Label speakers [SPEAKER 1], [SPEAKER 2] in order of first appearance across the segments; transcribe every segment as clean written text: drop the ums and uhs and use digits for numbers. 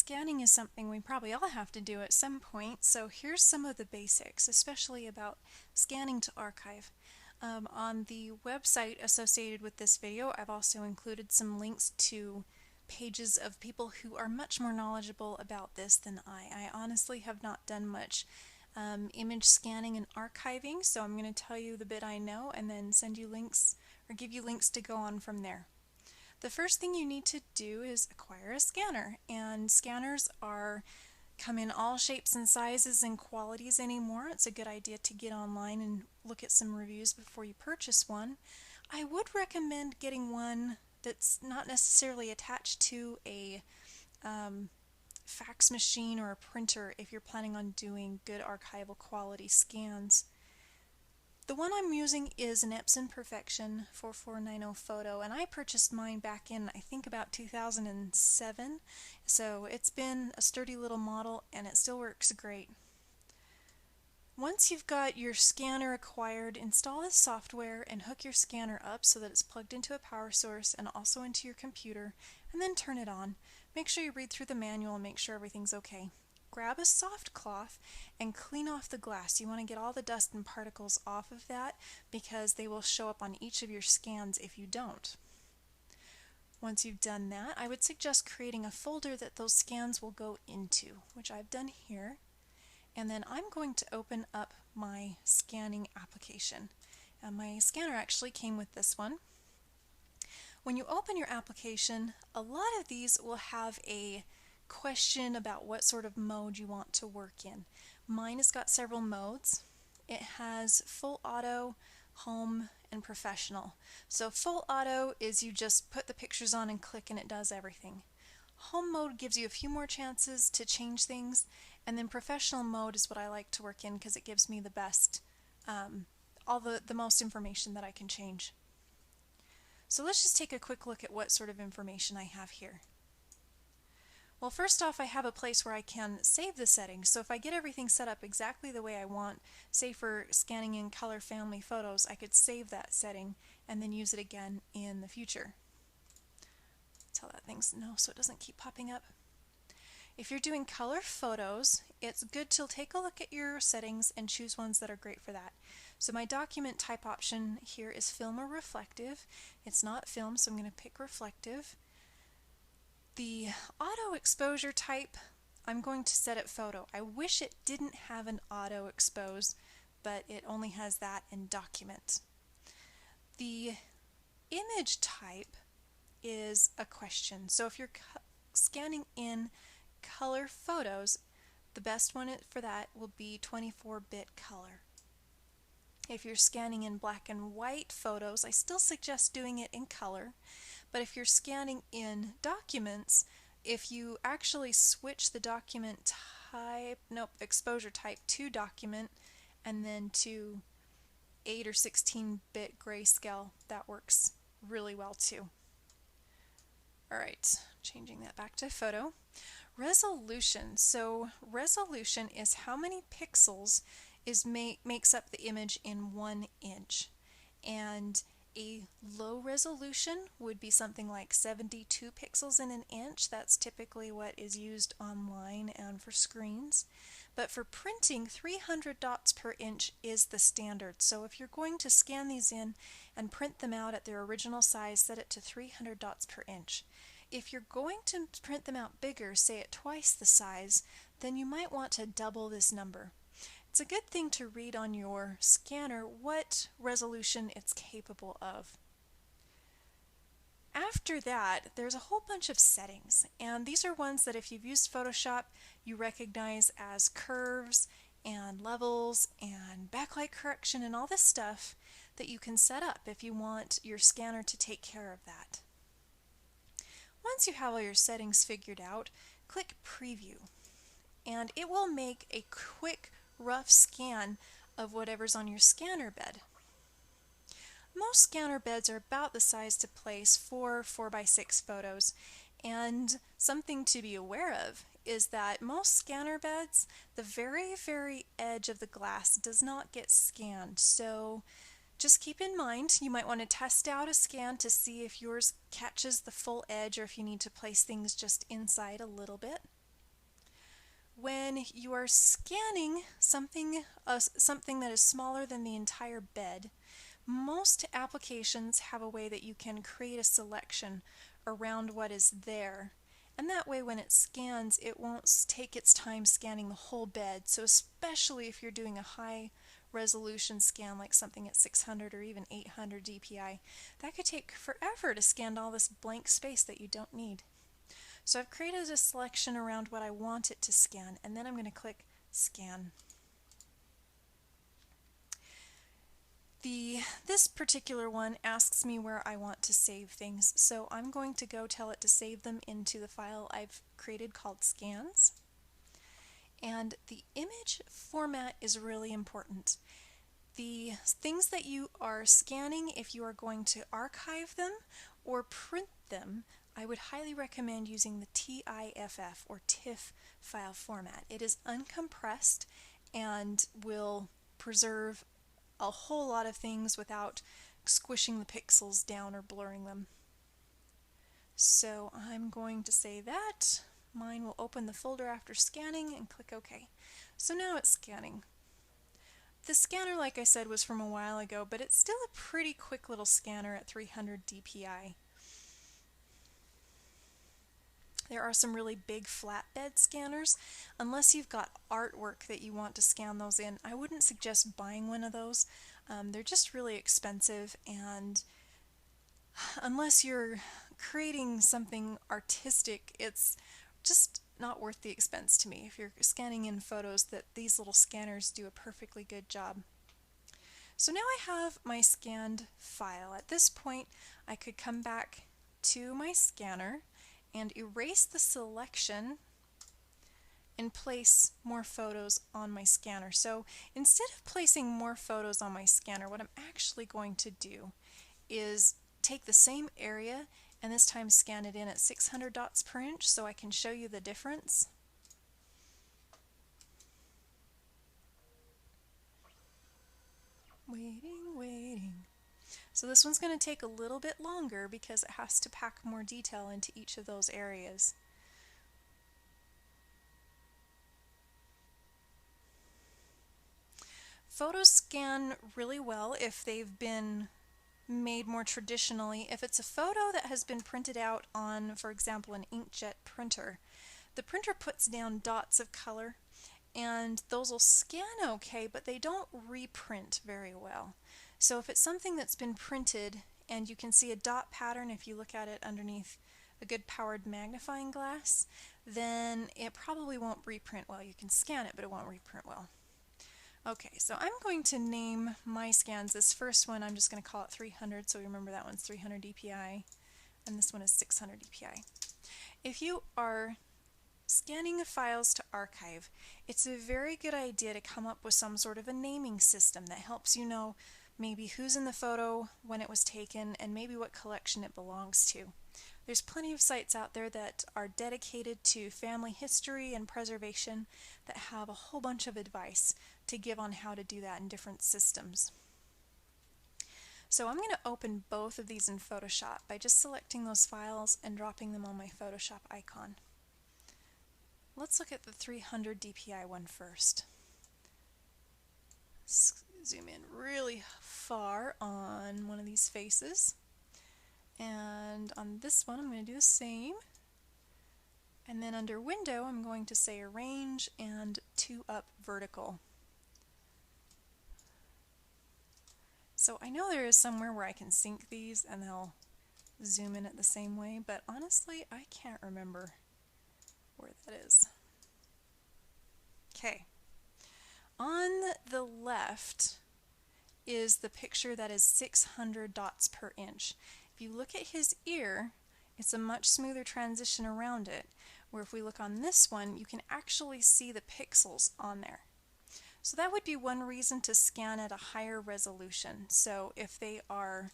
[SPEAKER 1] Scanning is something we probably all have to do at some point, so here's some of the basics, especially about scanning to archive. On the website associated with this video, I've also included some links to pages of people who are much more knowledgeable about this than I. I honestly have not done much image scanning and archiving, so I'm going to tell you the bit I know and then send you links or give you links to go on from there. The first thing you need to do is acquire a scanner, and scanners come in all shapes and sizes and qualities anymore. It's a good idea to get online and look at some reviews before you purchase one. I would recommend getting one that's not necessarily attached to a fax machine or a printer if you're planning on doing good archival quality scans. The one I'm using is an Epson Perfection 4490 Photo, and I purchased mine back in, I think, about 2007, so it's been a sturdy little model and it still works great. Once you've got your scanner acquired, install the software and hook your scanner up so that it's plugged into a power source and also into your computer, and then turn it on. Make sure you read through the manual and make sure everything's okay. Grab a soft cloth and clean off the glass. You want to get all the dust and particles off of that because they will show up on each of your scans if you don't. Once you've done that, I would suggest creating a folder that those scans will go into, which I've done here. And then I'm going to open up my scanning application. And my scanner actually came with this one. When you open your application, a lot of these will have a question about what sort of mode you want to work in. Mine has got several modes. It has full auto, home, and professional. So full auto is you just put the pictures on and click and it does everything. Home mode gives you a few more chances to change things, and then professional mode is what I like to work in because it gives me the best, all the most information that I can change. So let's just take a quick look at what sort of information I have here. Well, first off, I have a place where I can save the settings. So if I get everything set up exactly the way I want, say for scanning in color family photos, I could save that setting and then use it again in the future. Tell that thing's no, so it doesn't keep popping up. If you're doing color photos, it's good to take a look at your settings and choose ones that are great for that. So my document type option here is film or reflective. It's not film, so I'm going to pick reflective. The auto exposure type, I'm going to set it photo. I wish it didn't have an auto expose, but it only has that in document. The image type is a question. So if you're scanning in color photos, the best one for that will be 24-bit color. If you're scanning in black and white photos, I still suggest doing it in color. But if you're scanning in documents, if you actually switch the document type, exposure type to document and then to 8 or 16-bit grayscale, that works really well too. Alright, changing that back to photo. Resolution. So resolution is how many pixels makes up the image in 1 inch. And a low resolution would be something like 72 pixels in an inch. That's typically what is used online and for screens. But for printing, 300 dots per inch is the standard. So if you're going to scan these in and print them out at their original size, set it to 300 dots per inch. If you're going to print them out bigger, say at twice the size, then you might want to double this number. It's a good thing to read on your scanner what resolution it's capable of. After that, there's a whole bunch of settings, and these are ones that if you've used Photoshop, you recognize as curves and levels and backlight correction and all this stuff that you can set up if you want your scanner to take care of that. Once you have all your settings figured out, click Preview, and it will make a quick rough scan of whatever's on your scanner bed. Most scanner beds are about the size to place 4 4x6 photos, and something to be aware of is that most scanner beds, the very edge of the glass does not get scanned. So just keep in mind, you might want to test out a scan to see if yours catches the full edge or if you need to place things just inside a little bit. When you are scanning something that is smaller than the entire bed, most applications have a way that you can create a selection around what is there. And that way when it scans, it won't take its time scanning the whole bed. So especially if you're doing a high resolution scan like something at 600 or even 800 dpi, that could take forever to scan all this blank space that you don't need. So I've created a selection around what I want it to scan, and then I'm going to click Scan. This particular one asks me where I want to save things, so I'm going to go tell it to save them into the file I've created called Scans. And the image format is really important. The things that you are scanning, if you are going to archive them or print them, I would highly recommend using the TIFF or TIFF file format. It is uncompressed and will preserve a whole lot of things without squishing the pixels down or blurring them. So I'm going to say that. Mine will open the folder after scanning and click OK. So now it's scanning. The scanner, like I said, was from a while ago, but it's still a pretty quick little scanner at 300 dpi. There are some really big flatbed scanners. Unless you've got artwork that you want to scan those in, I wouldn't suggest buying one of those. They're just really expensive, and unless you're creating something artistic, it's just not worth the expense to me. If you're scanning in photos, that these little scanners do a perfectly good job. So now I have my scanned file. At this point, I could come back to my scanner and erase the selection and place more photos on my scanner. So instead of placing more photos on my scanner, what I'm actually going to do is take the same area and this time scan it in at 600 dots per inch so I can show you the difference. Waiting. So this one's going to take a little bit longer because it has to pack more detail into each of those areas. Photos scan really well if they've been made more traditionally. If it's a photo that has been printed out on, for example, an inkjet printer, the printer puts down dots of color and those will scan okay, but they don't reprint very well. So if it's something that's been printed and you can see a dot pattern if you look at it underneath a good powered magnifying glass, then it probably won't reprint well. You can scan it, but it won't reprint well. Okay, so I'm going to name my scans. This first one, I'm just going to call it 300, so remember that one's 300 dpi, and this one is 600 dpi. If you are scanning files to archive, it's a very good idea to come up with some sort of a naming system that helps you know maybe who's in the photo, when it was taken, and maybe what collection it belongs to. There's plenty of sites out there that are dedicated to family history and preservation that have a whole bunch of advice to give on how to do that in different systems. So I'm going to open both of these in Photoshop by just selecting those files and dropping them on my Photoshop icon. Let's look at the 300 dpi one first. Zoom in really far on one of these faces. And on this one I'm going to do the same. And then under Window I'm going to say Arrange and 2 up vertical. So I know there is somewhere where I can sync these and they'll zoom in it the same way, but honestly I can't remember where that is. Okay. On the left is the picture that is 600 dots per inch. If you look at his ear, it's a much smoother transition around it, where if we look on this one, you can actually see the pixels on there. So that would be one reason to scan at a higher resolution. So if they are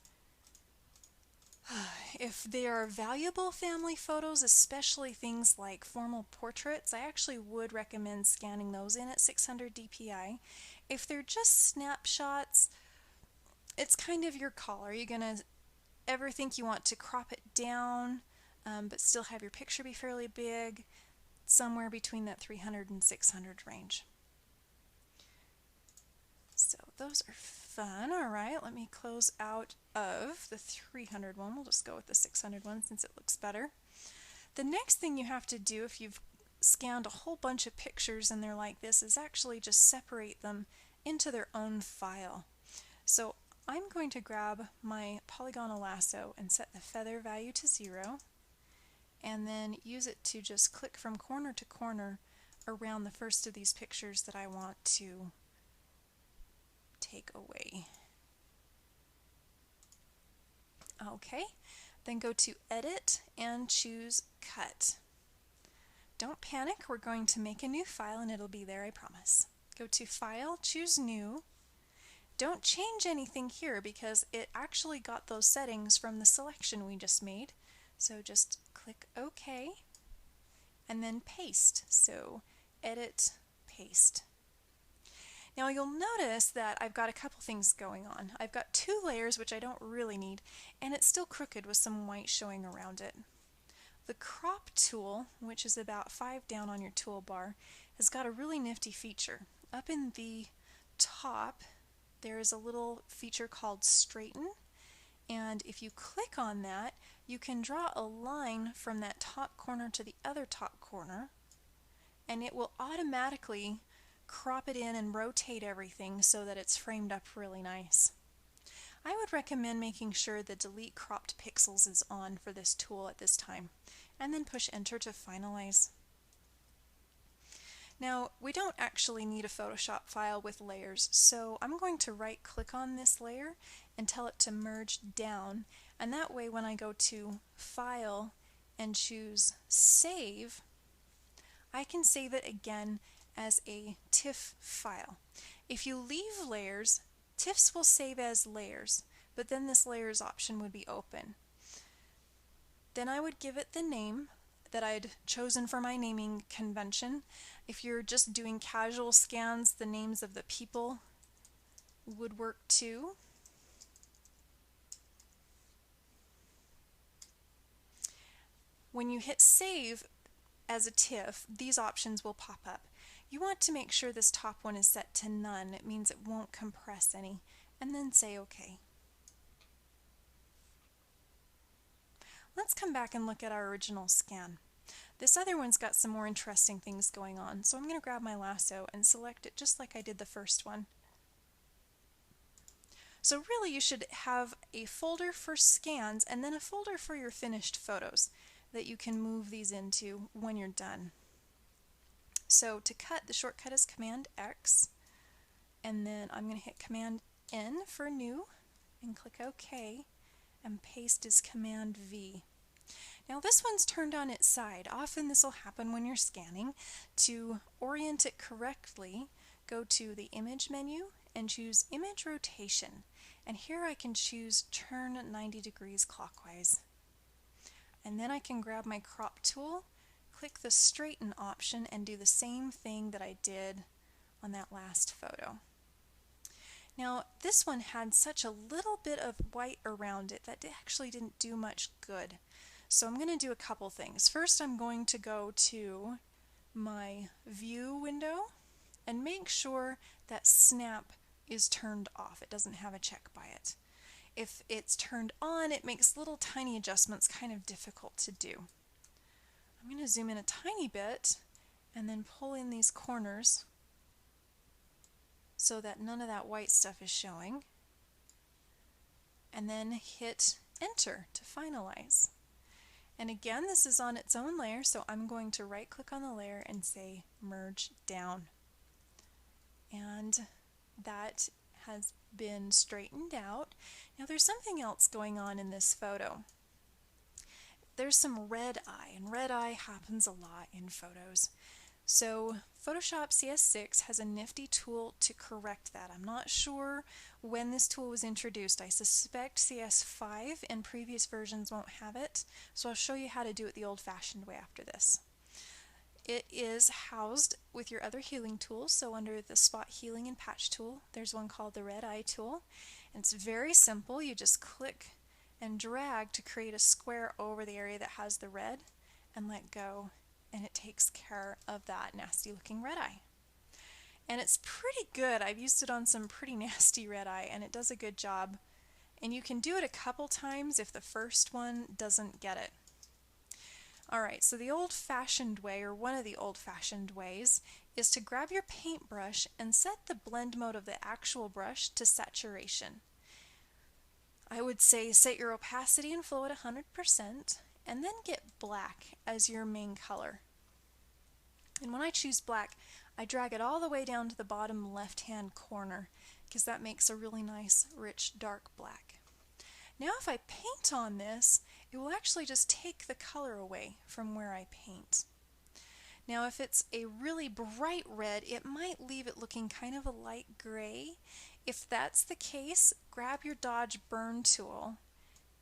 [SPEAKER 1] valuable family photos, especially things like formal portraits, I actually would recommend scanning those in at 600 dpi. If they're just snapshots, it's kind of your call. Are you going to ever think you want to crop it down but still have your picture be fairly big? somewhere between that 300 and 600 range. So those are fun. All right, let me close out of the 300 one. We'll just go with the 600 one since it looks better. The next thing you have to do if you've scanned a whole bunch of pictures and they're like this is actually just separate them into their own file. So I'm going to grab my polygonal lasso and set the feather value to 0 and then use it to just click from corner to corner around the first of these pictures that I want to take away. Okay, then go to Edit and choose Cut. Don't panic, we're going to make a new file and it'll be there, I promise. Go to File, choose New. Don't change anything here because it actually got those settings from the selection we just made. So just click OK and then paste. So Edit, Paste. Now you'll notice that I've got a couple things going on. I've got 2 layers which I don't really need, and it's still crooked with some white showing around it. The crop tool, which is about 5 down on your toolbar, has got a really nifty feature. Up in the top there is a little feature called straighten, and if you click on that you can draw a line from that top corner to the other top corner and it will automatically crop it in and rotate everything so that it's framed up really nice. I would recommend making sure the delete cropped pixels is on for this tool at this time and then push enter to finalize. Now we don't actually need a Photoshop file with layers, so I'm going to right click on this layer and tell it to merge down, and that way when I go to File and choose Save, I can save it again as a TIFF file. If you leave layers, TIFFs will save as layers, but then this layers option would be open. Then I would give it the name that I'd chosen for my naming convention. If you're just doing casual scans, the names of the people would work too. When you hit save as a TIFF, these options will pop up. You want to make sure this top one is set to none. It means it won't compress any. And then say OK. Let's come back and look at our original scan. This other one's got some more interesting things going on, so I'm going to grab my lasso and select it just like I did the first one. So really you should have a folder for scans and then a folder for your finished photos that you can move these into when you're done. So to cut, the shortcut is Command X, and then I'm going to hit Command N for new and click OK, and paste is Command V. Now this one's turned on its side. Often this will happen when you're scanning. To orient it correctly, go to the Image menu and choose Image Rotation, and here I can choose Turn 90 degrees clockwise. And then I can grab my crop tool, click the straighten option, and do the same thing that I did on that last photo. Now this one had such a little bit of white around it that it actually didn't do much good. So I'm going to do a couple things. First I'm going to go to my view window and make sure that snap is turned off. It doesn't have a check by it. If it's turned on, it makes little tiny adjustments kind of difficult to do. I'm going to zoom in a tiny bit and then pull in these corners so that none of that white stuff is showing, and then hit enter to finalize. And again, this is on its own layer, so I'm going to right click on the layer and say merge down, and that has been straightened out. Now there's something else going on in this photo. There's some red eye, and red eye happens a lot in photos. So Photoshop CS6 has a nifty tool to correct that. I'm not sure when this tool was introduced. I suspect CS5 and previous versions won't have it, so I'll show you how to do it the old-fashioned way after this. It is housed with your other healing tools, so under the Spot Healing and Patch tool, there's one called the Red Eye tool. And it's very simple. You just click and drag to create a square over the area that has the red, and let go, and it takes care of that nasty looking red eye. And it's pretty good. I've used it on some pretty nasty red eye, and it does a good job. And you can do it a couple times if the first one doesn't get it. Alright, so the old-fashioned way, or one of the old-fashioned ways, is to grab your paintbrush and set the blend mode of the actual brush to saturation. I would say set your opacity and flow at 100%, and then get black as your main color. And when I choose black, I drag it all the way down to the bottom left-hand corner, because that makes a really nice, rich, dark black. Now if I paint on this, it will actually just take the color away from where I paint. Now if it's a really bright red, it might leave it looking kind of a light gray. If that's the case, grab your Dodge Burn tool,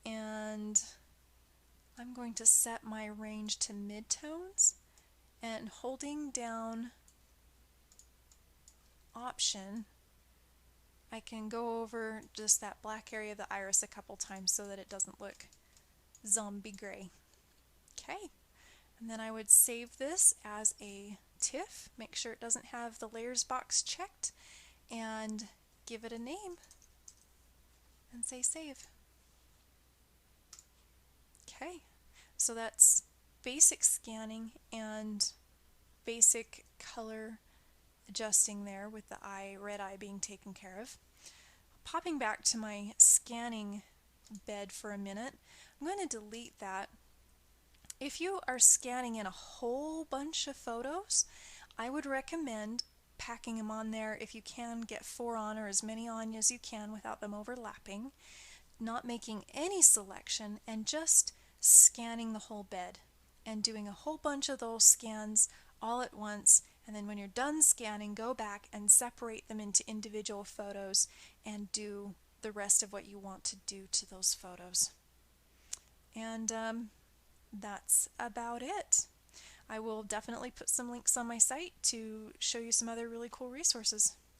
[SPEAKER 1] and I'm going to set my range to midtones, and holding down Option, I can go over just that black area of the iris a couple times so that it doesn't look zombie gray. Okay, and then I would save this as a TIFF, make sure it doesn't have the layers box checked, and give it a name and say save. Okay, so that's basic scanning and basic color adjusting there with the red eye being taken care of. Popping back to my scanning bed for a minute, I'm going to delete that. If you are scanning in a whole bunch of photos, I would recommend packing them on there. If you can, get 4 on, or as many on as you can without them overlapping, not making any selection, and just scanning the whole bed and doing a whole bunch of those scans all at once. And then when you're done scanning, go back and separate them into individual photos and do the rest of what you want to do to those photos. And that's about it. I will definitely put some links on my site to show you some other really cool resources.